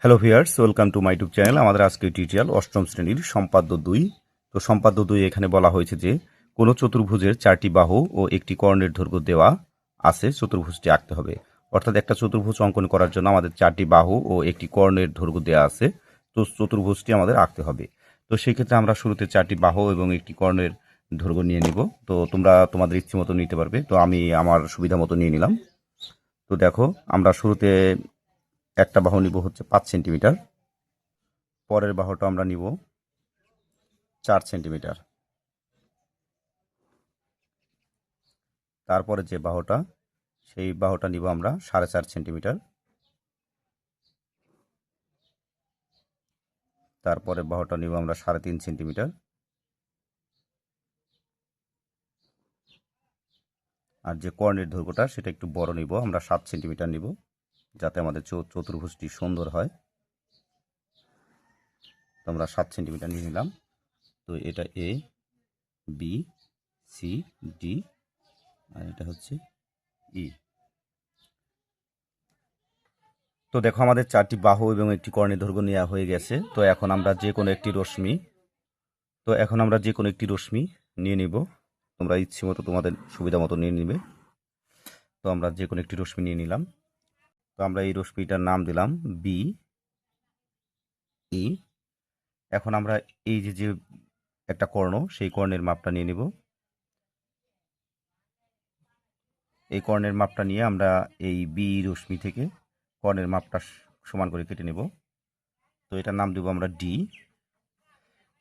Hello viewers, welcome to my YouTube channel. আমাদের আজকের tutorial অষ্টম শ্রেণীর সম্পাদ্য 2। তো সম্পাদ্য 2 এখানে বলা হয়েছে যে কোনো চতুর্ভুজের 4টি বাহু ও একটি কর্ণের দৈর্ঘ্য দেওয়া আছে, চতুর্ভুজটি আঁকতে হবে। অর্থাৎ একটা চতুর্ভুজ অঙ্কন করার জন্য আমাদের 4টি বাহু ও একটি কর্ণের দৈর্ঘ্য দেওয়া আছে, তো চতুর্ভুজটি আমাদের আঁকতে হবে। তো সেক্ষেত্রে আমরা শুরুতে 4টি বাহু এবং একটি কর্ণের দৈর্ঘ্য নিয়ে নিব। তো তোমরা তোমাদের ইচ্ছে মতো নিতে পারবে, তো আমি আমার সুবিধা মতো নিয়ে নিলাম। তো দেখো, আমরা শুরুতে একটা বাহু নিব হচ্ছে 5 সেন্টিমিটার, পরের বাহুটা আমরা নিব 4 সেন্টিমিটার, তারপরে যে বাহুটা সেই বাহুটা নিব আমরা 4.5 সেন্টিমিটার, তারপরে বাহুটা নিব আমরা 3.5 সেন্টিমিটার, আর যে কর্ণের দৈর্ঘ্যটা সেটা একটু বড় নিব, আমরা 7 সেন্টিমিটার নিব, যাতে আমাদের চতুর্ভুজটি সুন্দর হয়। তো আমরা 7 সেন্টিমিটার নিয়ে নিলাম। তো এটা এ, বি, সি, ডি, আর এটা হচ্ছে ই। তো দেখো, আমাদের 4টি বাহু এবং একটি কর্ণের দৈর্ঘ্য নেওয়া হয়ে গেছে। তো এখন আমরা যে কোনো একটি রশ্মি নিয়ে নিব। তোমরা ইচ্ছে মতো তোমাদের সুবিধা মতো নিয়ে নিবে। তো আমরা যে কোনো একটি রশ্মি নিয়ে নিলাম। তো আমরা এই রশ্মিটার নাম দিলাম বি ই। এখন আমরা এই যে একটা কর্ণ, সেই কর্ণের মাপটা নিয়ে নিব। এই কর্ণের মাপটা নিয়ে আমরা এই বি রশ্মি থেকে কর্ণের মাপটা সমান করে কেটে নেব। তো এটার নাম দেব আমরা ডি।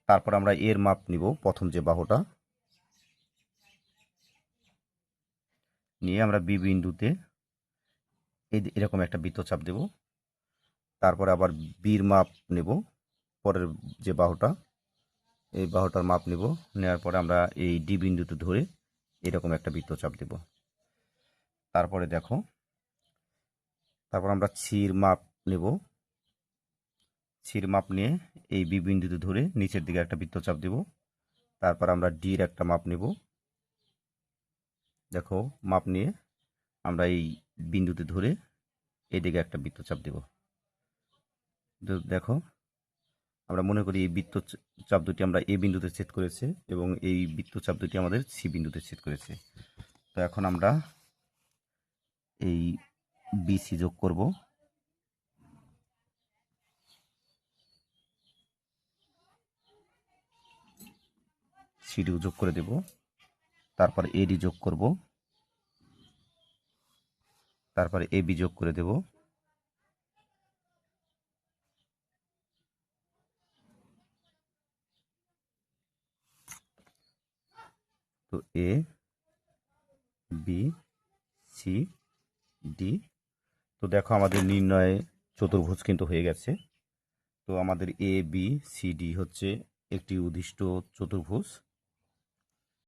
তারপর আমরা এর মাপ নিব, প্রথম যে বাহুটা নিয়ে আমরা বি বিন্দুতে এরকম একটা বৃত্তচাপ দেব। তারপরে আবার বির মাপ নেব, পরের যে বাহুটা, এই বাহুটার মাপ নেব। নেওয়ার পরে আমরা এই ডি বিন্দুতে ধরে এরকম একটা বৃত্তচাপ দেব। তারপরে দেখো, তারপর আমরা সির মাপ নেব। সির মাপ নিয়ে এই বি বিন্দুতে ধরে নিচের দিকে একটা বৃত্তচাপ দেব। তারপর আমরা ডির একটা মাপ নেব। দেখো, মাপ নিয়ে আমরা এই বিন্দুতে ধরে এদিকে একটা বৃত্তচাপ দেব। দেখো, আমরা মনে করি এই বৃত্তচাপ দুটি আমরা এ বিন্দুতে ছেদ করেছে এবং এই বৃত্তচাপ দুটি আমাদের সি বিন্দুতে ছেদ করেছে। তো এখন আমরা এই বিসি যোগ করব। সিডিও যোগ করে দেব। তারপর এডি যোগ করব। তারপরে এবি যোগ করে দেব। তো এ, বি, সি, ডি। তো দেখো, আমাদের নির্ণয় চতুর্ভুজ কিন্তু হয়ে গেছে। তো আমাদের এ, বি, সি, ডি হচ্ছে একটি উদ্দিষ্ট চতুর্ভুজ।